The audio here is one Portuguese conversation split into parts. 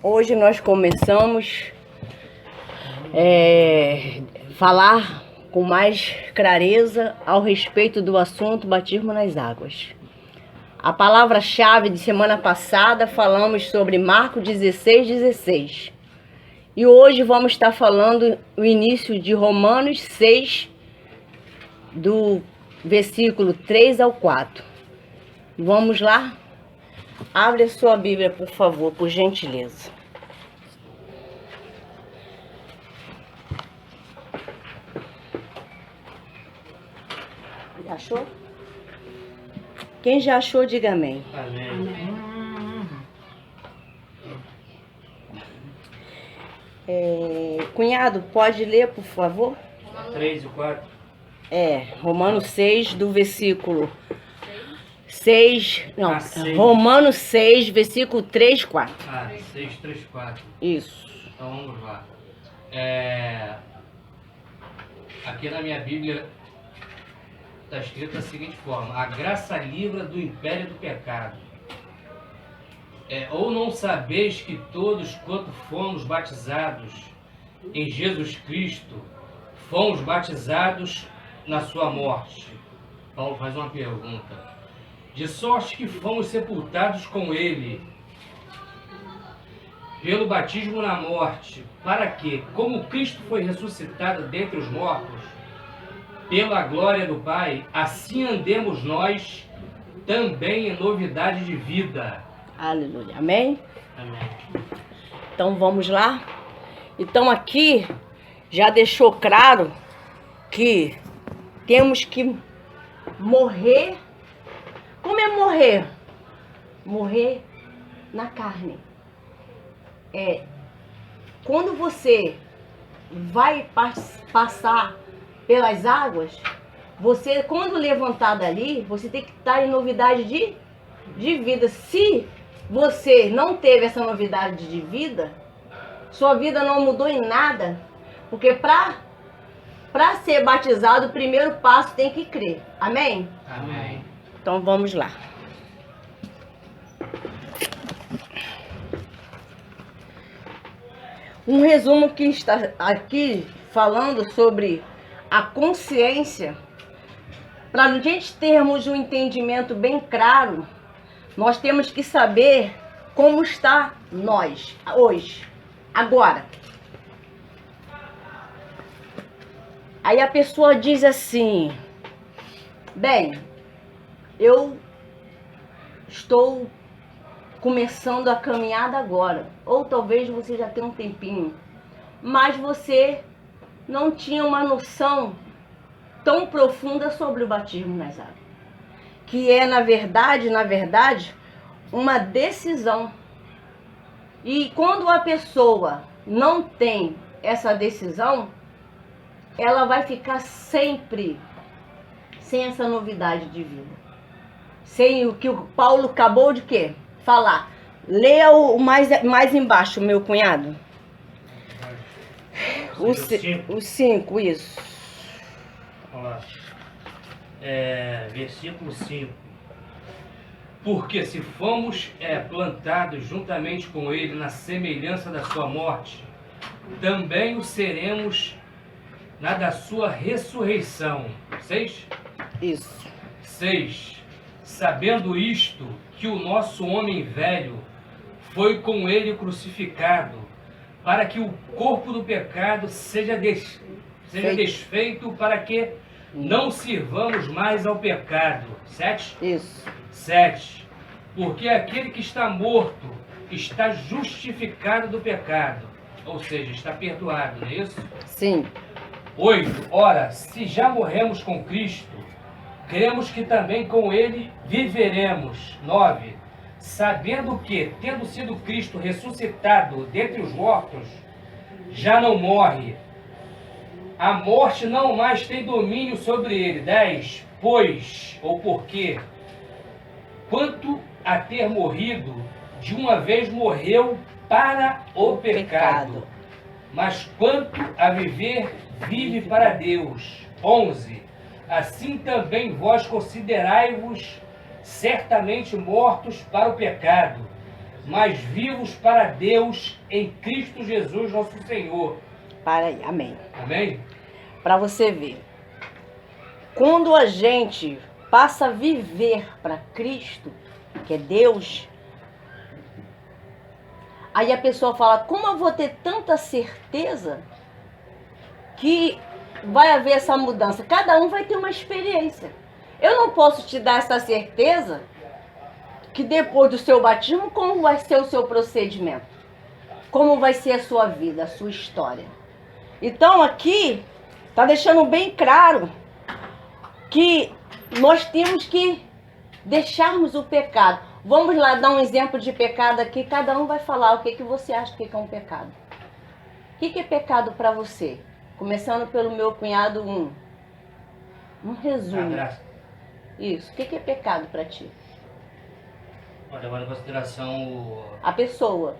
Hoje nós começamos falar com mais clareza ao respeito do assunto batismo nas águas. A palavra-chave de semana passada falamos sobre Marcos 16:16. E hoje vamos estar falando o início de Romanos 6, do versículo 3 ao 4. Vamos lá? Abre a sua Bíblia, por favor, por gentileza. Achou? Quem já achou, diga amém. Amém. Cunhado, pode ler, por favor? 3 e 4. Romanos 6, do versículo 6. Não, 6. Romanos 6, versículo 3, 4. 6, 3, 4. Isso. Então vamos lá. Aqui na minha Bíblia está escrito da seguinte forma: a graça livra do império do pecado. Ou não sabeis que todos quanto fomos batizados em Jesus Cristo, fomos batizados na sua morte? Paulo faz uma pergunta. De sorte que fomos sepultados com ele pelo batismo na morte, para que, como Cristo foi ressuscitado dentre os mortos, pela glória do Pai, assim andemos nós também em novidade de vida. Aleluia. Amém? Amém. Então vamos lá. Então aqui já deixou claro que temos que morrer. Como é morrer? Morrer na carne. Quando você vai passar pelas águas, você, quando levantar dali, você tem que estar em novidade de vida. Se você não teve essa novidade de vida, sua vida não mudou em nada, porque para ser batizado, o primeiro passo tem que crer. Amém? Amém. Então vamos lá. Um resumo que está aqui falando sobre a consciência. Para a gente termos um entendimento bem claro, nós temos que saber como está nós hoje, agora. Aí a pessoa diz assim: bem, eu estou começando a caminhada agora, ou talvez você já tenha um tempinho, mas você não tinha uma noção tão profunda sobre o batismo nas águas, que é na verdade, uma decisão. E quando a pessoa não tem essa decisão, ela vai ficar sempre sem essa novidade de vida, sem o que o Paulo acabou de quê? Falar. Leia o mais embaixo, meu cunhado. O 5, isso. Vamos lá. Versículo 5. Porque se fomos plantados juntamente com ele na semelhança da sua morte, também o seremos na da sua ressurreição. 6? Isso. 6. Sabendo isto, que o nosso homem velho foi com ele crucificado, para que o corpo do pecado seja desfeito, para que não sirvamos mais ao pecado. 7? Isso. 7. Porque aquele que está morto está justificado do pecado, ou seja, está perdoado, não é isso? Sim. 8. Ora, se já morremos com Cristo, cremos que também com ele viveremos. 9. Sabendo que, tendo sido Cristo ressuscitado dentre os mortos, já não morre, a morte não mais tem domínio sobre ele. 10. Pois, ou porque, quanto a ter morrido, de uma vez morreu para o pecado, mas quanto a viver, vive para Deus. 11. Assim também vós considerai-vos certamente mortos para o pecado, mas vivos para Deus em Cristo Jesus, nosso Senhor. Para aí, amém. Amém? Para você ver. Quando a gente passa a viver para Cristo, que é Deus, aí a pessoa fala, como eu vou ter tanta certeza que vai haver essa mudança? Cada um vai ter uma experiência. Eu não posso te dar essa certeza que depois do seu batismo, como vai ser o seu procedimento? Como vai ser a sua vida, a sua história? Então aqui está deixando bem claro que nós temos que deixarmos o pecado. Vamos lá dar um exemplo de pecado aqui, cada um vai falar o que você acha que é um pecado. O que é pecado para você? Começando pelo meu cunhado, um resumo. Isso, o que é pecado para ti? Levando em consideração a pessoa.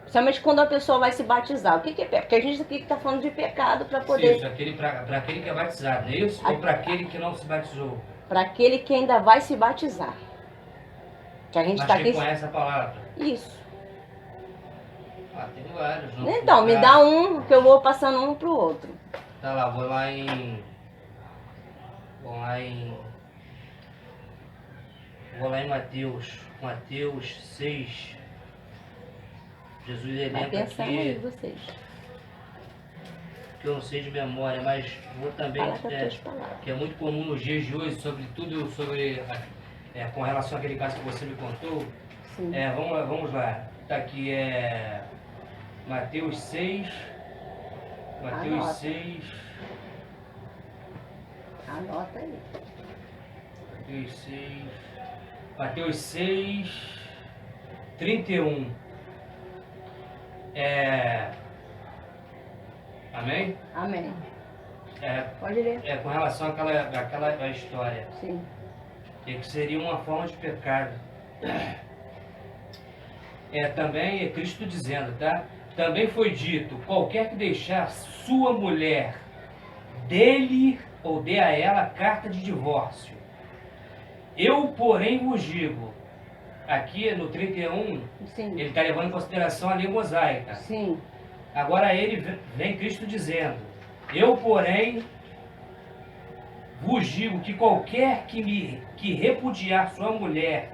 Principalmente quando a pessoa vai se batizar. O que é pecado? Porque a gente aqui está falando de pecado para poder... Isso, para aquele que é batizado, não é isso? Ou para aquele que não se batizou? Para aquele que ainda vai se batizar. Que a gente está aqui... conhece a palavra. Isso. Tem vários. Não? Então, me dá um, que eu vou passando um pro outro. Tá lá, vou lá em... Mateus 6. Jesus elenca aqui, aí vocês. que eu não sei de memória, mas vou também, que é muito comum nos dias de hoje, sobretudo com relação àquele caso que você me contou. Sim. Vamos lá. Tá aqui, Mateus 6. Mateus 6. Anota aí. Mateus 6, 31. Amém? Amém. Pode ler. Com relação àquela história. Sim. Que seria uma forma de pecado. Também é Cristo dizendo, tá? Também foi dito, qualquer que deixar sua mulher, dele ou dê a ela carta de divórcio. Eu, porém, vos digo, aqui no 31, sim, ele está levando em consideração a lei mosaica. Sim. Agora vem Cristo dizendo, eu, porém, vos digo que qualquer que repudiar sua mulher,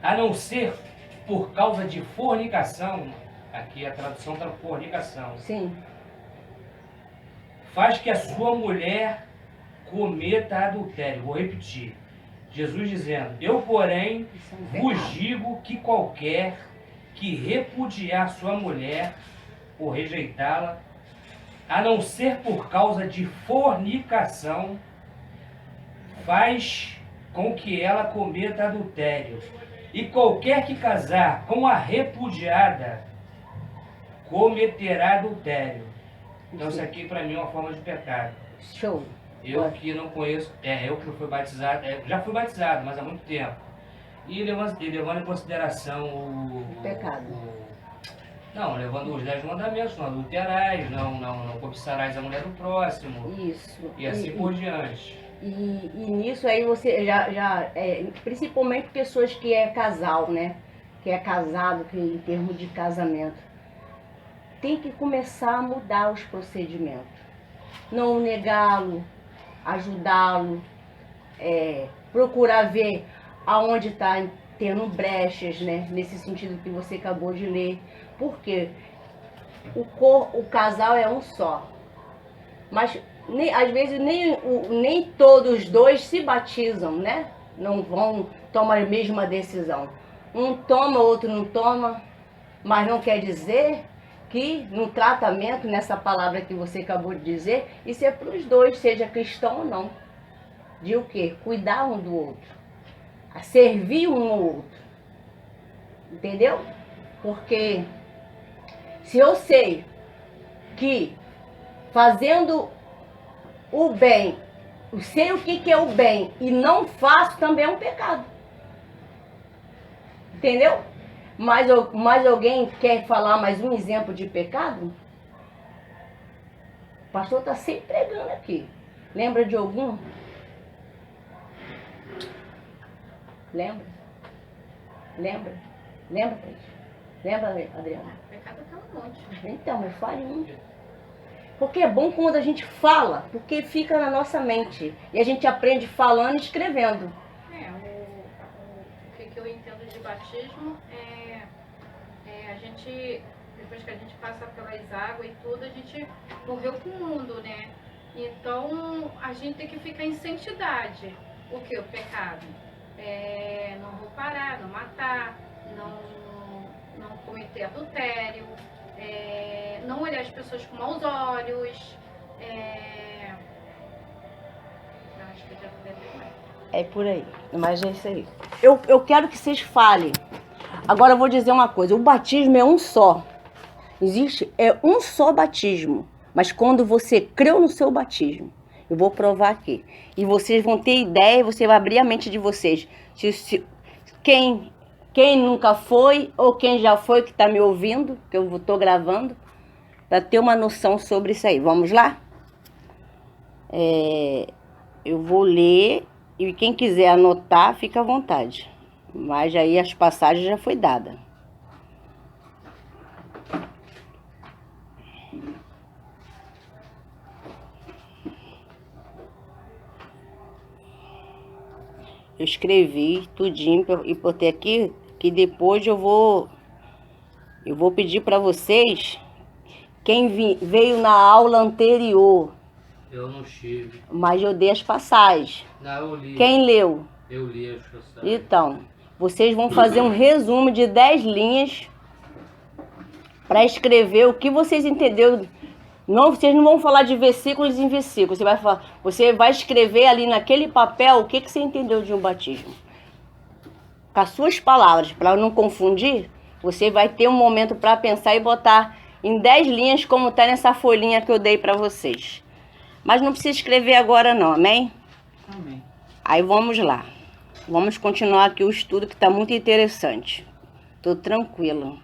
a não ser por causa de fornicação, aqui a tradução está fornicação, sim, faz que a sua mulher cometa adultério. Vou repetir. Jesus dizendo, eu, porém, vos digo que qualquer que repudiar sua mulher ou rejeitá-la, a não ser por causa de fornicação, faz com que ela cometa adultério. E qualquer que casar com a repudiada, cometerá adultério. Então isso aqui para mim é uma forma de pecado. Show. Eu que não conheço, eu que não fui batizado, já fui batizado, mas há muito tempo. E levando em consideração o pecado. Levando os 10 mandamentos, não adulterarás, não cobiçarás a mulher do próximo. Isso. E assim por diante. E nisso aí você principalmente pessoas que é casal, né? Que é casado, que em termos de casamento, tem que começar a mudar os procedimentos. Não negá-lo, ajudá-lo, procurar ver aonde está tendo brechas, né? Nesse sentido que você acabou de ler. Porque o casal é um só. Mas às vezes nem todos os dois se batizam, né? Não vão tomar a mesma decisão. Um toma, o outro não toma. Mas não quer dizer que no tratamento, nessa palavra que você acabou de dizer, isso é para os dois, seja cristão ou não. De o quê? Cuidar um do outro. A servir um ao outro. Entendeu? Porque se eu sei que fazendo o bem, eu sei o que é o bem e não faço, também é um pecado. Entendeu? Mais alguém quer falar mais um exemplo de pecado? O pastor está sempre pregando aqui. Lembra de algum? Lembra? Lembra, Thaís? Lembra, Adriana? Pecado é um monte. Então, mas fale um. Porque é bom quando a gente fala, porque fica na nossa mente. E a gente aprende falando e escrevendo. O que eu entendo de batismo é a gente, depois que a gente passa pelas águas e tudo, a gente morreu com o mundo, né? Então, a gente tem que ficar em santidade. O que? O pecado. Não roubar, não matar, não cometer adultério, não olhar as pessoas com maus olhos. Acho que eu já falei mais. É por aí, mas é isso aí. Eu quero que vocês falem. Agora eu vou dizer uma coisa, o batismo é um só. É um só batismo. Mas quando você creu no seu batismo, eu vou provar aqui. E vocês vão ter ideia, você vai abrir a mente de vocês. Quem nunca foi, ou quem já foi, que está me ouvindo, que eu estou gravando, para ter uma noção sobre isso aí. Vamos lá? Eu vou ler, e quem quiser anotar, fica à vontade. Mas aí as passagens já foi dada. Eu escrevi tudinho e botei aqui, que depois eu vou pedir para vocês, quem veio na aula anterior. Eu não estive. Mas eu dei as passagens. Não, eu li. Quem leu? Eu li as passagens. Então, vocês vão fazer um resumo de 10 linhas para escrever o que vocês entenderam. Não, vocês não vão falar de versículos em versículos. Você vai escrever ali naquele papel o que você entendeu de um batismo. Com as suas palavras, para não confundir, você vai ter um momento para pensar e botar em 10 linhas, como está nessa folhinha que eu dei para vocês. Mas não precisa escrever agora não, amém? Amém. Aí vamos lá. Vamos continuar aqui o estudo que está muito interessante. Estou tranquila.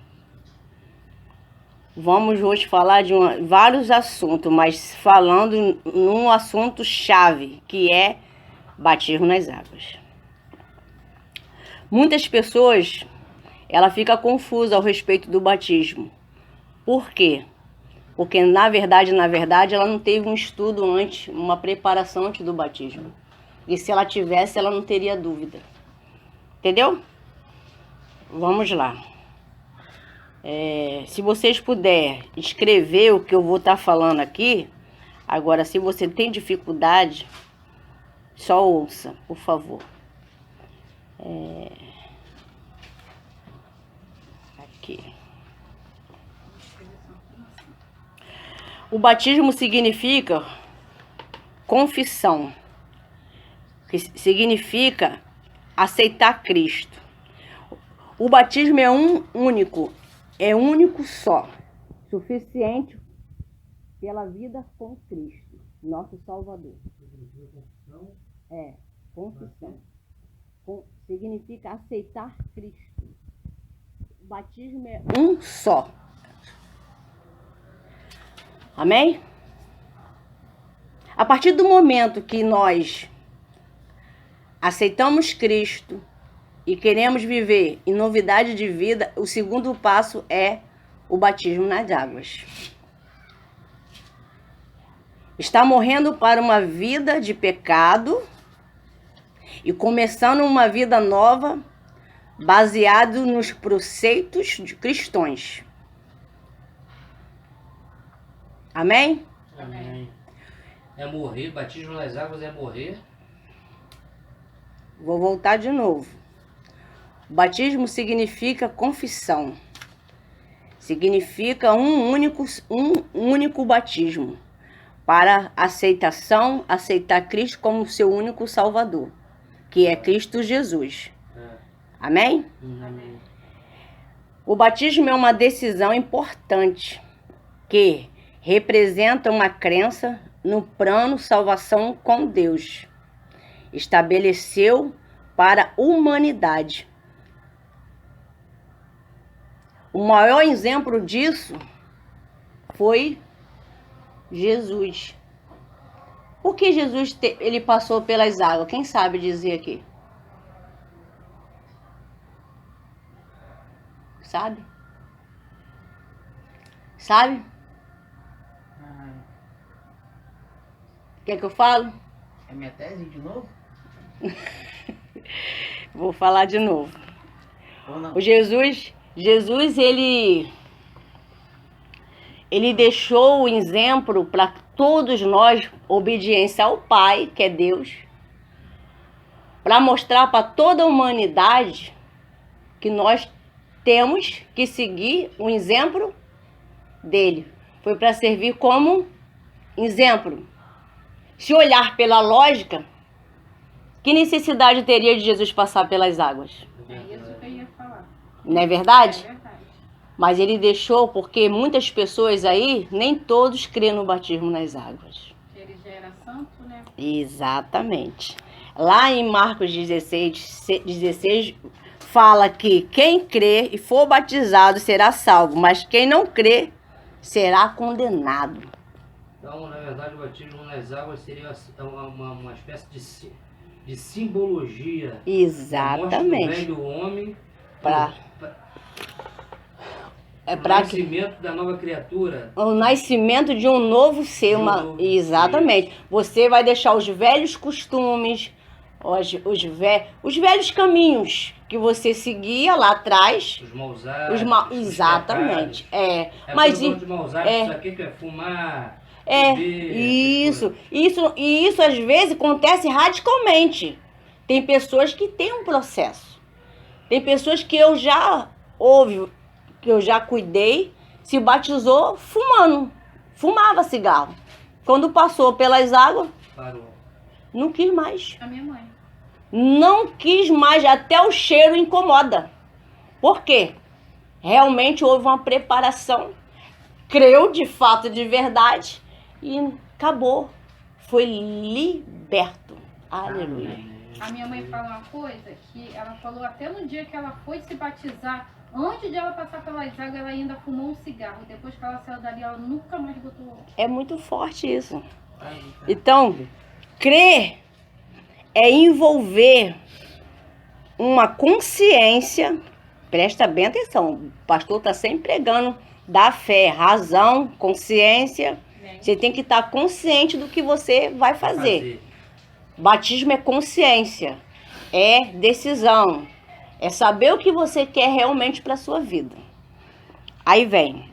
Vamos hoje falar de vários assuntos, mas falando num assunto chave, que é batismo nas águas. Muitas pessoas, ela fica confusa ao respeito do batismo. Por quê? Porque na verdade, ela não teve um estudo antes, uma preparação antes do batismo. E se ela tivesse, ela não teria dúvida. Entendeu? Vamos lá. Se vocês puderem escrever o que eu vou estar falando aqui, agora se você tem dificuldade, só ouça, por favor. Aqui. O batismo significa confissão, que significa aceitar Cristo. O batismo é único só, suficiente pela vida com Cristo, nosso Salvador. Confissão. Significa aceitar Cristo. O batismo é um só. Amém? A partir do momento que nós aceitamos Cristo e queremos viver em novidade de vida, o segundo passo é o batismo nas águas. Está morrendo para uma vida de pecado e começando uma vida nova, baseado nos preceitos cristãos. Amém? Amém. É morrer, batismo nas águas é morrer. Vou voltar de novo. O batismo significa confissão. Significa um único batismo. Para aceitar Cristo como seu único Salvador, que é Cristo Jesus. Amém? Amém. O batismo é uma decisão importante que representa uma crença no plano salvação com Deus. Estabeleceu para a humanidade. O maior exemplo disso foi Jesus. Por que Jesus ele passou pelas águas? Quem sabe dizer aqui? sabe? Sabe? Quer que eu falo? É minha tese de novo? Vou falar de novo. Ou não? O Jesus, ele deixou o exemplo para todos nós, obediência ao Pai, que é Deus, para mostrar para toda a humanidade que nós temos que seguir o exemplo dele. Foi para servir como exemplo. Se olhar pela lógica, que necessidade teria de Jesus passar pelas águas? É isso que eu ia falar. Não é É verdade? verdade. Mas ele deixou porque muitas pessoas aí, nem todos creem no batismo nas águas. Ele já era santo, né? Exatamente. Lá em Marcos 16 fala que quem crê e for batizado será salvo, mas quem não crê será condenado. Então, na verdade, o batismo nas águas seria uma espécie de simbologia. Exatamente. Mostra o velho homem É o para que nascimento da nova criatura. o nascimento de um novo ser, exatamente. Você vai deixar os velhos costumes, os velhos caminhos que você seguia lá atrás. Os maus hábitos. Exatamente. Mas Mas os maus hábitos aqui que é fumar, beber, isso às vezes acontece radicalmente. Tem pessoas que têm um processo. Tem pessoas que eu já cuidei, se batizou fumando. Fumava cigarro. Quando passou pelas águas, parou. não quis mais. A minha mãe. Não quis mais, até o cheiro incomoda. Por quê? Realmente houve uma preparação, creu de fato, de verdade, e acabou. Foi liberto. Aleluia. A minha mãe fala uma coisa que ela falou até no dia que ela foi se batizar, antes de ela passar pelas águas, ela ainda fumou um cigarro. Depois que ela saiu dali, ela nunca mais botou. É muito forte isso. Então, crer é envolver uma consciência, presta bem atenção, o pastor está sempre pregando da fé, razão, consciência. Você tem que estar consciente do que você vai fazer. Batismo é consciência, é decisão, é saber o que você quer realmente para a sua vida. Aí vem,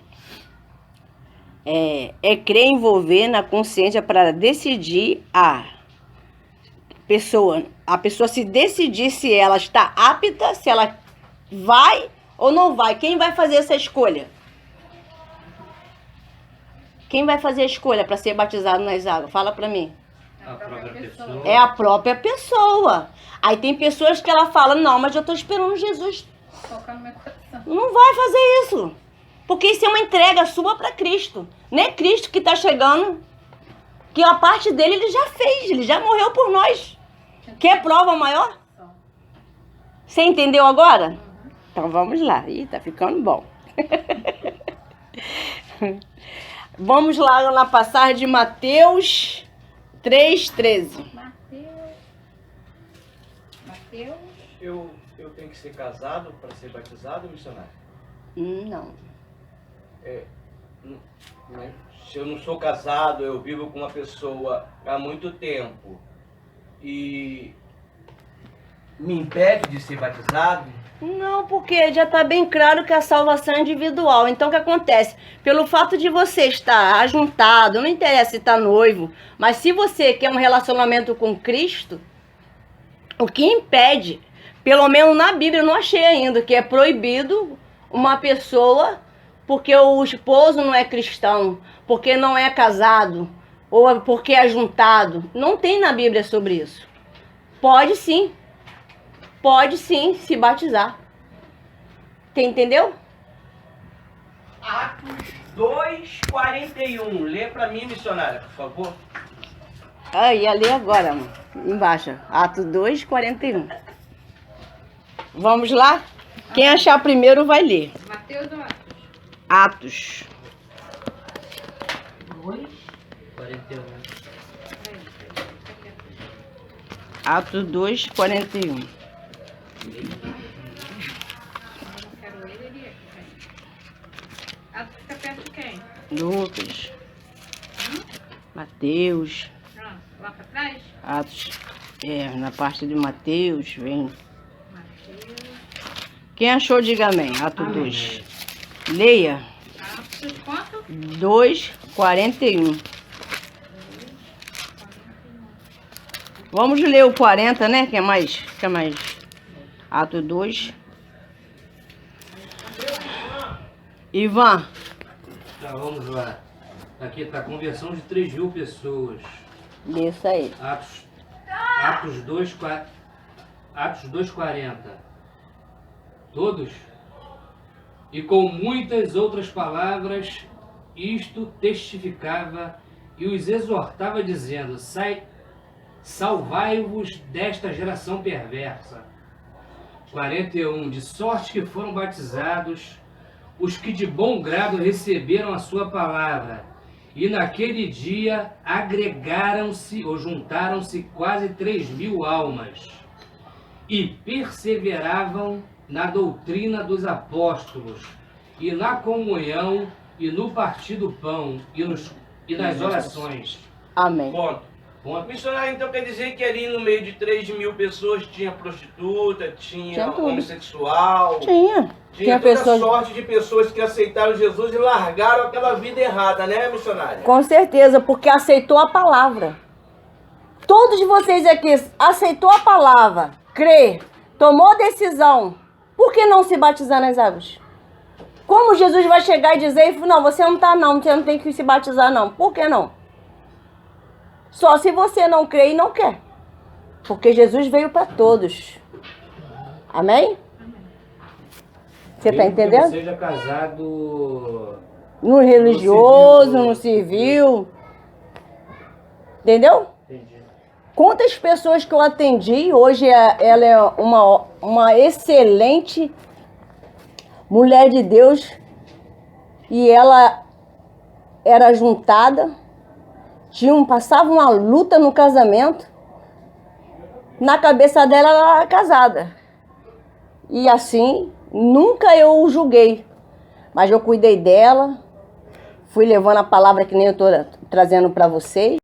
crer envolver na consciência para decidir a pessoa se decidir se ela está apta, se ela vai ou não vai. Quem vai fazer essa escolha? Quem vai fazer a escolha para ser batizado nas águas? Fala para mim. A própria pessoa. É a própria pessoa. Aí tem pessoas que ela fala, não, mas eu estou esperando Jesus. Tocar no meu coração. Não vai fazer isso. Porque isso é uma entrega sua para Cristo. Não é Cristo que está chegando. Que a parte dele ele já fez. Ele já morreu por nós. Quer prova maior? Você entendeu agora? Então vamos lá. Ih, tá ficando bom. Vamos lá na passagem de Mateus 3,13. Mateus. Eu tenho que ser casado para ser batizado, missionário? Não. Se eu não sou casado, eu vivo com uma pessoa há muito tempo e me impede de ser batizado? Não, porque já está bem claro que a salvação é individual. Então, o que acontece? Pelo fato de você estar ajuntado, não interessa se está noivo, mas se você quer um relacionamento com Cristo, o que impede, pelo menos na Bíblia eu não achei ainda, que é proibido uma pessoa, porque o esposo não é cristão, porque não é casado, ou porque é ajuntado. Não tem na Bíblia sobre isso. Pode sim se batizar. Você entendeu? Atos 2:41. Lê para mim, missionária, por favor. Ia ler agora, mano. Embaixo. Atos 2:41. Vamos lá? Quem achar primeiro vai ler. Mateus ou Atos. Atos? 41. Atos 2:41. Eu não quero ele aqui. Lucas, Mateus, Lá pra trás? Atos, na parte de Mateus, vem. Mateus. Quem achou, diga amém. Ato 2. Leia. Atos quanto? 2:41. Vamos ler o 40, né? Que é mais. Ato 2. Ivan. Tá, vamos lá. Aqui está a conversão de 3.000 pessoas. Isso aí. Atos 2:40. Todos? E com muitas outras palavras, isto testificava e os exortava, dizendo: salvai-vos desta geração perversa. 41. De sorte que foram batizados os que de bom grado receberam a sua palavra. E naquele dia agregaram-se ou juntaram-se quase 3.000 almas. E perseveravam na doutrina dos apóstolos, e na comunhão, e no partir do pão, e nas orações. Amém. Ponto. Missionário, então quer dizer que ali no meio de 3.000 pessoas tinha prostituta, tinha tudo. homossexual, Tinha tinha toda pessoas. sorte de pessoas que aceitaram Jesus e largaram aquela vida errada, né, missionário? Com certeza, porque aceitou a palavra. Todos vocês aqui aceitou a palavra, crê, tomou decisão. Por que não se batizar nas águas? Como Jesus vai chegar e dizer, não, você não tem que se batizar não. Por que não? Só se você não crê e não quer. Porque Jesus veio para todos. Amém? Você está Mesmo que entendendo? seja casado No religioso, civil, no civil. Entendeu? Entendi. Quantas pessoas que eu atendi, hoje ela é uma excelente mulher de Deus e ela era juntada, passava uma luta no casamento, na cabeça dela ela era casada. E assim, nunca eu julguei, mas eu cuidei dela, fui levando a palavra que nem eu estou trazendo para vocês.